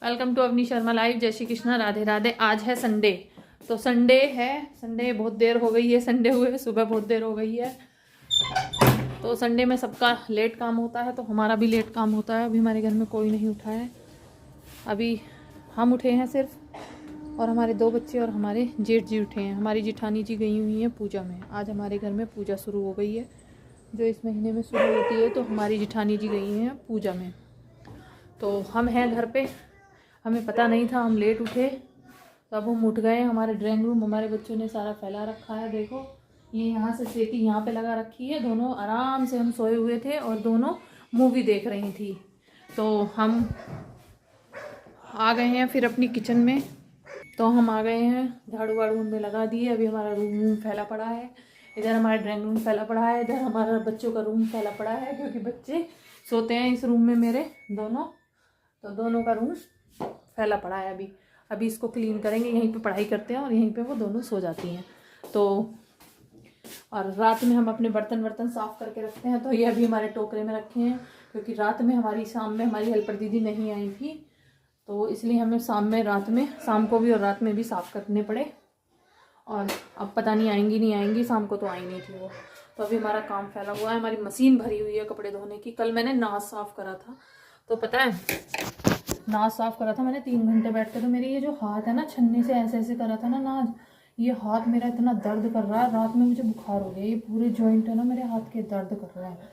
Welcome to Avani Sharma live. जय श्री कृष्णा, राधे राधे। आज है संडे, तो संडे है। संडे बहुत देर हो गई है, संडे हुए सुबह बहुत देर हो गई है। तो संडे में सबका लेट काम होता है, तो हमारा भी लेट काम होता है। अभी हमारे घर में कोई नहीं उठा है, अभी हम उठे हैं सिर्फ, और हमारे 2 बच्चे और हमारे जेठ जी उठे हैं। हमारी जिठानी जी गई हुई हैं पूजा में। आज हमारे घर में पूजा शुरू हो गई है, जो इस महीने में शुरू होती है। तो हमारी जिठानी जी गई हैं पूजा में, तो हम हैं घर पे। हमें पता नहीं था, हम लेट उठे, तो अब हम उठ गए। हमारे ड्राइंग रूम हमारे बच्चों ने सारा फैला रखा है। देखो, ये यहाँ से सेटी यहाँ पे लगा रखी है। दोनों आराम से हम सोए हुए थे और दोनों मूवी देख रही थी। तो हम आ गए हैं फिर अपनी किचन में। तो हम आ गए हैं, झाड़ू वाड़ू हमने लगा दिए। अभी हमारा रूम फैला पड़ा है, इधर हमारा ड्राइंग रूम फैला पड़ा है, इधर हमारा बच्चों का रूम फैला पड़ा है, क्योंकि बच्चे सोते हैं इस रूम में मेरे दोनों। तो दोनों का रूम फैला पड़ा है। अभी इसको क्लीन करेंगे। यहीं पे पढ़ाई करते हैं और यहीं पे वो दोनों सो जाती हैं। तो और रात में हम अपने बर्तन साफ़ करके रखते हैं। तो ये अभी हमारे टोकरे में रखे हैं, क्योंकि रात में शाम में हमारी हेल्पर दीदी नहीं आई थी, तो इसलिए हमें शाम को भी और रात में भी साफ़ करने पड़े। और अब पता नहीं आएंगी नहीं आएंगी, शाम को तो आई नहीं थी वो। तो अभी हमारा काम फैला हुआ है। हमारी मशीन भरी हुई है कपड़े धोने की। कल मैंने नाज साफ़ करा था, तो पता है नाज साफ़ करा था मैंने 3 घंटे बैठ कर। तो मेरे ये जो हाथ है ना, छन्नी से ऐसे ऐसे करा था ना नाज, ये हाथ मेरा इतना दर्द कर रहा है। रात में मुझे बुखार हो गया। ये पूरे जॉइंट है ना मेरे हाथ के, दर्द कर रहा है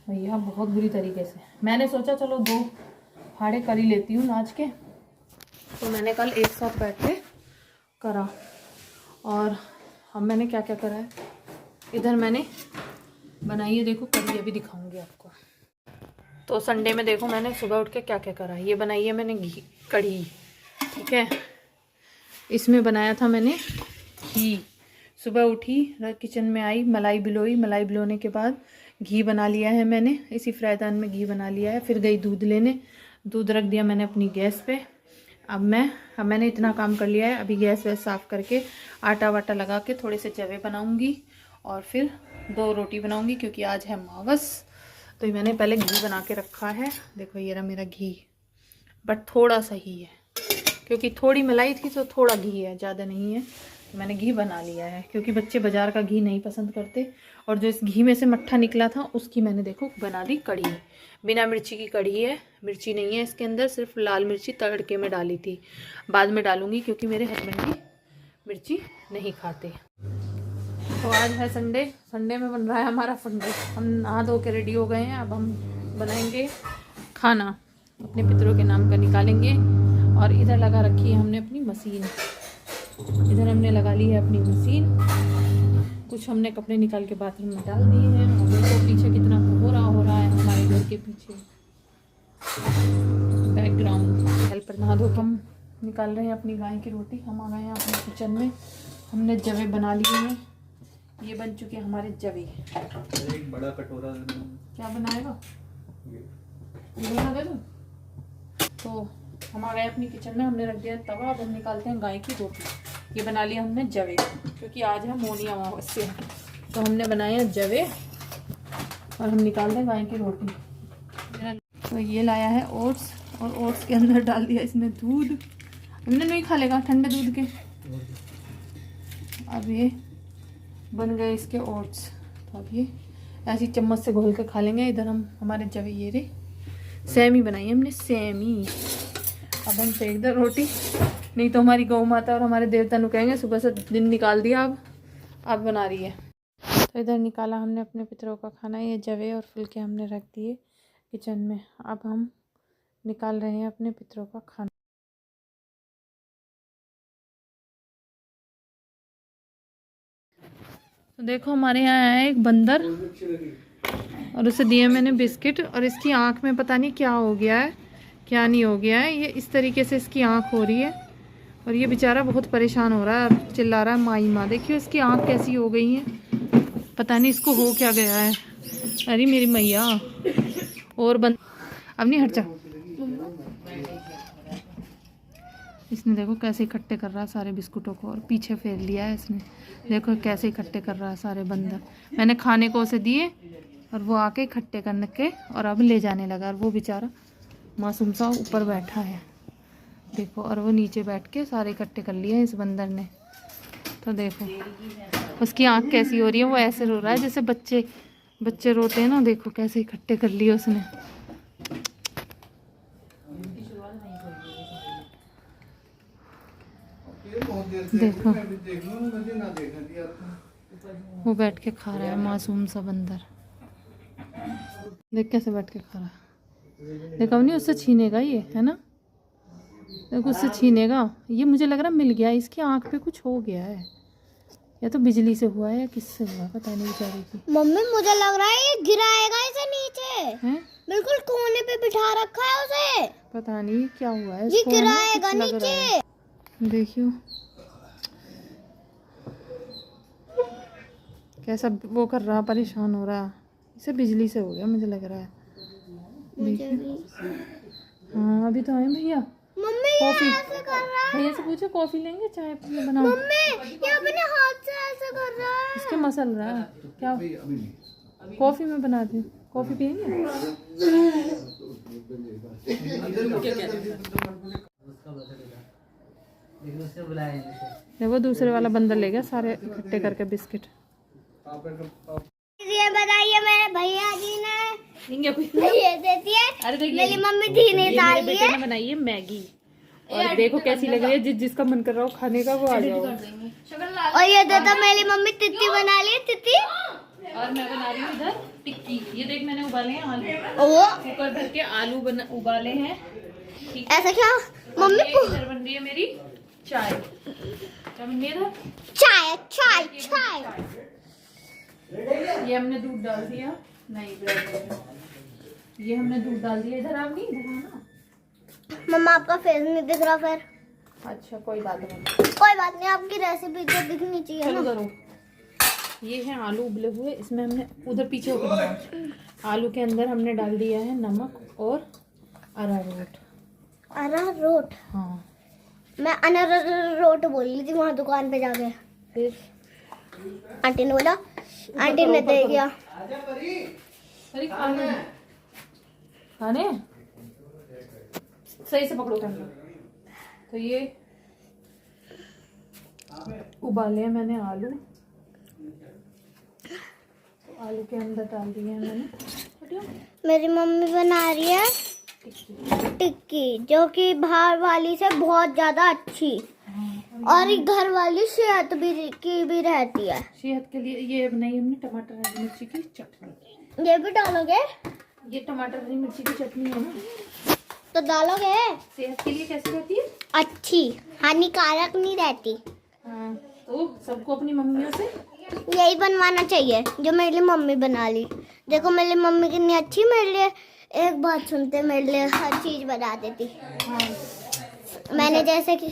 भैया बहुत बुरी तरीके से। मैंने सोचा चलो 2 फाड़े कर ही लेती हूँ नाज के। तो मैंने कल एक साथ बैठ के करा। और अब मैंने क्या क्या करा है, इधर मैंने बनाई है, देखो कढ़ी, अभी दिखाऊंगी आपको। तो संडे में देखो मैंने सुबह उठ के क्या क्या करा। ये बनाई है मैंने घी कढ़ी, ठीक है। इसमें बनाया था मैंने घी। सुबह उठी, किचन में आई, मलाई बिलोई, मलाई बिलोने के बाद घी बना लिया है मैंने। इसी फ्राईदान में घी बना लिया है। फिर गई दूध लेने, दूध रख दिया मैंने अपनी गैस पे। अब मैंने इतना काम कर लिया है। अभी गैस वैस साफ़ करके आटा वाटा लगा के थोड़े से चवे बनाऊंगी और फिर 2 रोटी बनाऊंगी, क्योंकि आज है मावस। तो मैंने पहले घी बना के रखा है। देखो ये रहा मेरा घी, बट थोड़ा सा ही है, क्योंकि थोड़ी मलाई थी तो थोड़ा घी है, ज़्यादा नहीं है। तो मैंने घी बना लिया है, क्योंकि बच्चे बाज़ार का घी नहीं पसंद करते। और जो इस घी में से मट्ठा निकला था उसकी मैंने देखो बना दी कढ़ी। बिना मिर्ची की कढ़ी है, मिर्ची नहीं है इसके अंदर, सिर्फ लाल मिर्ची तड़के में डाली थी। बाद में डालूंगी, क्योंकि मेरे हस्बैंड भी मिर्ची नहीं खाते। तो आज है संडे, संडे में बन रहा है हमारा फंडे। हम नहा धो के रेडी हो गए हैं। अब हम बनाएंगे खाना, अपने पितरों के नाम का निकालेंगे। और इधर लगा रखी है हमने अपनी मशीन, इधर हमने लगा ली है अपनी मशीन। कुछ हमने कपड़े निकाल के बाथरूम में डाल दिए हैं। और देखो पीछे कितना कोहरा हो रहा है हमारे घर के पीछे, बैकग्राउंड। हेल्पर नहा धो हम निकाल रहे हैं अपनी गाय की रोटी। हम आ गए हैं अपने किचन में। हमने जवे बना लिए हैं, ये बन चुके हैं हमारे जवे। एक बड़ा कटोरा क्या बनाएगा, ये बना दे दूं? तो हम आ गए अपनी किचन में, हमने रख दिया तवा। अब हम निकालते हैं गाय की रोटी। ये बना लिया हमने जवे, क्योंकि आज है मौनी अमावस्या, तो हमने बनाए हैं जवे और हम निकाल दें गाय की रोटी। तो ये लाया है ओट्स, और ओट्स के अंदर डाल दिया इसमें दूध। हमने नहीं खा लेगा ठंडे दूध के। अब ये बन गए इसके ओट्स, तो अब ये ऐसी चम्मच से घोल के खा लेंगे। इधर हम हमारे जवे ये रे सेमी बनाई है हमने, सेमी। अब हम सेक दे रोटी, नहीं तो हमारी गौ माता और हमारे देवता नु कहेंगे सुबह से दिन निकाल दिया, अब बना रही है। तो इधर निकाला हमने अपने पितरों का खाना। ये जवे और फुलके हमने रख दिए किचन में। अब हम निकाल रहे हैं अपने पितरों का खाना। तो देखो हमारे यहाँ आया है एक बंदर, और उसे दिए मैंने बिस्किट। और इसकी आँख में पता नहीं क्या हो गया है, क्या नहीं हो गया है। ये इस तरीके से इसकी आँख हो रही है, और ये बेचारा बहुत परेशान हो रहा है, चिल्ला रहा है माई माँ। देखियो इसकी आँख कैसी हो गई है, पता नहीं इसको हो क्या गया है। अरे मेरी मैया। और अब नहीं हट जा। इसने देखो कैसे इकट्ठे कर रहा है सारे बिस्कुटों को, और पीछे फेर लिया है इसने। देखो कैसे इकट्ठे कर रहा है सारे बंदर। मैंने खाने को उसे दिए और वो आके इकट्ठे करने के और अब ले जाने लगा। और वो बेचारा मासूम सा ऊपर बैठा है। देखो, और वो नीचे बैठ के सारे इकट्ठे कर लिए इस बंदर ने। तो देखो उसकी आँख कैसी हो रही है, वो ऐसे रो रहा है जैसे बच्चे रोते हैं ना। देखो कैसे इकट्ठे कर लिए उसने। देखो वो बैठ के खा रहा है, मासूम सा बंदर। देख कैसे बैठ के खा रहा है। देखो नहीं, उससे छीनेगा ये, है ना। देखो उससे छीनेगा ये। मुझे लग रहा है मिल गया, इसकी आंख पे कुछ हो गया है, या तो बिजली से हुआ है या किससे हुआ है, पता नहीं बेचारी की। मम्मी मुझे लग रहा है ये गिराएगा इसे नीचे। हैं? बिल्कुल कोने पे बिठा रखा है उसे। पता नहीं क्या हुआ है ये इसको, है ना, गिराएगा कुछ लग रहा है। नीचे। देखियो कैसा वो कर रहा, परेशान हो रहा। इसे बिजली से हो गया मुझे लग रहा है। मुझे भी। हाँ अभी तो आए भैया। मम्मी ये कॉफी ऐसे कर रहा है। भैया से पूछो कॉफी लेंगे, चाय बनाओ। मम्मी ये अपने हाथ से ऐसे कर रहा है। इसके मसल रहा है क्या। कॉफी में बनाती हूँ, कॉफी पियेंगे। वो दूसरे वाला बंदर ले गया सारे इकट्ठे करके बिस्किट। ये बताइए मेरे भैया जी ने ये देती है। अरे देखिए मेरी मम्मी थी नहीं डाल बेटे ने बनाई है मैगी, और देखो कैसी लग रही है। जिसका मन कर रहा हो खाने का वो आ जाओ। और ये देता मेरी मम्मी तित्ती बना ली तित्ती। और मैं बना रही हूँ इधर टिक्की। ये देख मैंने उबाले हैं आलू, वो कुकर भर के आलू उबाले हैं। ठीक है, ऐसा क्या मम्मी इधर बन रही है मेरी चाय। क्या बन रही है इधर? चाय चाय चाय। ये हमने दूध डाल दिया। नहीं ब्रेड। ये हमने दूध डाल दिया। इधर आप नहीं, इधर आना। मम्मा आपका फेस नहीं दिख रहा फिर। अच्छा कोई बात नहीं, कोई बात नहीं, आपकी रेसिपी तो दिखनी चाहिए चलो ना। करो। ये है आलू उबले हुए। इसमें हमने उधर पीछे होकर बनाया। आलू के अंदर हमने डाल दिया है नमक और अरारोट। अरारोट? हाँ मैं अनारोट बोल रही थी वहाँ दुकान पे जाके। फिर आंटी ने बोला, आंटी ने दे दिया। अरे खाने खाने सही से पकड़ो कैमरा। तो ये उबाले हैं मैंने आलू। तो आलू के अंदर डाल दिए हैं मैंने। मेरी मम्मी बना रही है टिक्की, जो कि बाहर वाली से बहुत ज्यादा अच्छी और घर वाली सेहत की भी रहती है। सेहत के लिए ये बनाई हमने टमाटर हरी मिर्ची की चटनी। ये भी डालोगे? ये टमाटर हरी मिर्ची की चटनी है ना, तो डालोगे। सेहत के लिए कैसी रहती है? अच्छी, हानिकारक नहीं रहती। हाँ, तो सबको अपनी मम्मियों से यही बनवाना चाहिए जो मेरी मम्मी बना ली। देखो मेरी मम्मी कितनी अच्छी, मेरे लिए एक बात सुनते मेरे लिए हर चीज बना देती। हाँ। मैंने जैसे कि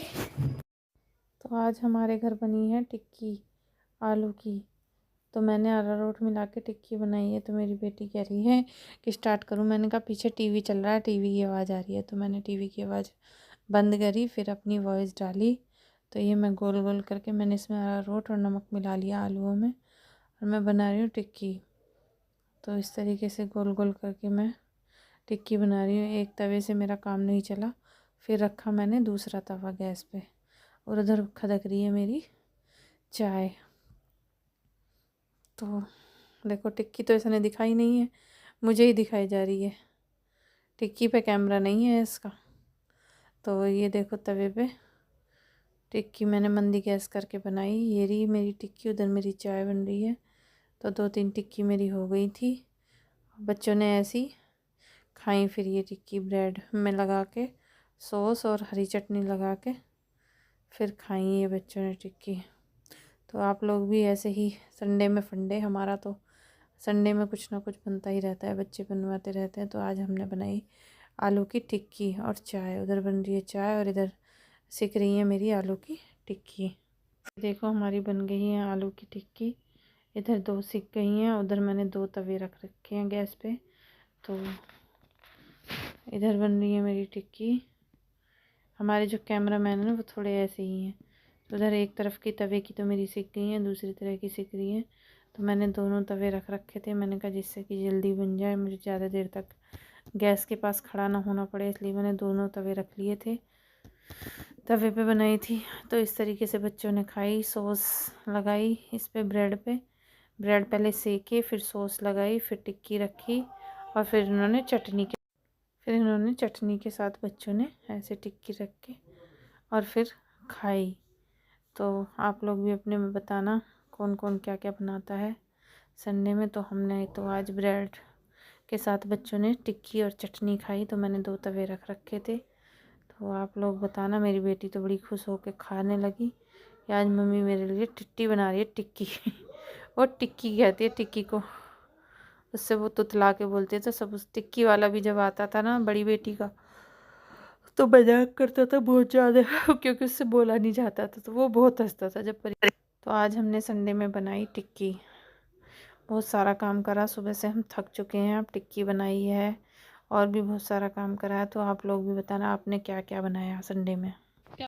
तो आज हमारे घर बनी है टिक्की आलू की। तो मैंने अरारोट मिला के टिक्की बनाई है। तो मेरी बेटी कह रही है कि स्टार्ट करूं। मैंने कहा पीछे टीवी चल रहा है, टीवी की आवाज़ आ रही है। तो मैंने टीवी की आवाज़ बंद करी, फिर अपनी वॉइस डाली। तो ये मैं गोल गोल करके मैंने इसमें अरारोट और नमक मिला लिया आलूओं में, और मैं बना रही हूँ टिक्की। तो इस तरीके से गोल गोल करके मैं टिक्की बना रही हूँ। एक तवे से मेरा काम नहीं चला, फिर रखा मैंने दूसरा तवा गैस पे, और उधर खदक रही है मेरी चाय। तो देखो टिक्की तो इसने दिखाई नहीं है, मुझे ही दिखाई जा रही है। टिक्की पे कैमरा नहीं है इसका। तो ये देखो तवे पे टिक्की मैंने मंदी गैस करके बनाई। ये रही मेरी टिक्की, उधर मेरी चाय बन रही है। तो 2-3 टिक्की मेरी हो गई थी। बच्चों ने ऐसी खाई। फिर ये टिक्की ब्रेड में लगा के सॉस और हरी चटनी लगा के फिर खाई ये बच्चों ने टिक्की। तो आप लोग भी ऐसे ही संडे में फंडे, हमारा तो संडे में कुछ ना कुछ बनता ही रहता है, बच्चे बनवाते रहते हैं। तो आज हमने बनाई आलू की टिक्की और चाय। उधर बन रही है चाय और इधर सिक रही है मेरी आलू की टिक्की। देखो हमारी बन गई है आलू की टिक्की। इधर 2 सिक गई हैं, उधर मैंने 2 तवे रख रखे हैं गैस पे। तो इधर बन रही है मेरी टिक्की। हमारे जो कैमरामैन है ना वो थोड़े ऐसे ही हैं। तो उधर एक तरफ की तवे की तो मेरी सिक गई है, दूसरी तरह की सिक रही है। तो मैंने दोनों तवे रख रखे थे। मैंने कहा जिससे कि जल्दी बन जाए, मुझे ज़्यादा देर तक गैस के पास खड़ा ना होना पड़े, इसलिए मैंने दोनों तवे रख लिए थे। तवे पे बनाई थी। तो इस तरीके से बच्चों ने खाई, सॉस लगाई इस पे ब्रेड पहले सेके, फिर सॉस लगाई, फिर टिक्की रखी और फिर इन्होंने चटनी के साथ बच्चों ने ऐसे टिक्की रख के और फिर खाई। तो आप लोग भी अपने में बताना कौन कौन क्या क्या बनाता है संडे में। तो हमने तो आज ब्रेड के साथ बच्चों ने टिक्की और चटनी खाई। तो मैंने 2 तवे रख रखे थे। तो आप लोग बताना। मेरी बेटी तो बड़ी खुश होकर खाने लगी कि आज मम्मी मेरे लिए टिट्टी बना रही है, टिक्की और टिक्की कहती है टिक्की को, उससे वो तुतला के बोलते थे सब। उस टिक्की वाला भी जब आता था ना बड़ी बेटी का, तो मजाक करता था बहुत ज़्यादा क्योंकि उससे बोला नहीं जाता था, तो वो बहुत हंसता था जब तो आज हमने संडे में बनाई टिक्की। बहुत सारा काम करा, सुबह से हम थक चुके हैं। अब टिक्की बनाई है और भी बहुत सारा काम करा है। तो आप लोग भी बताना आपने क्या क्या बनाया संडे में।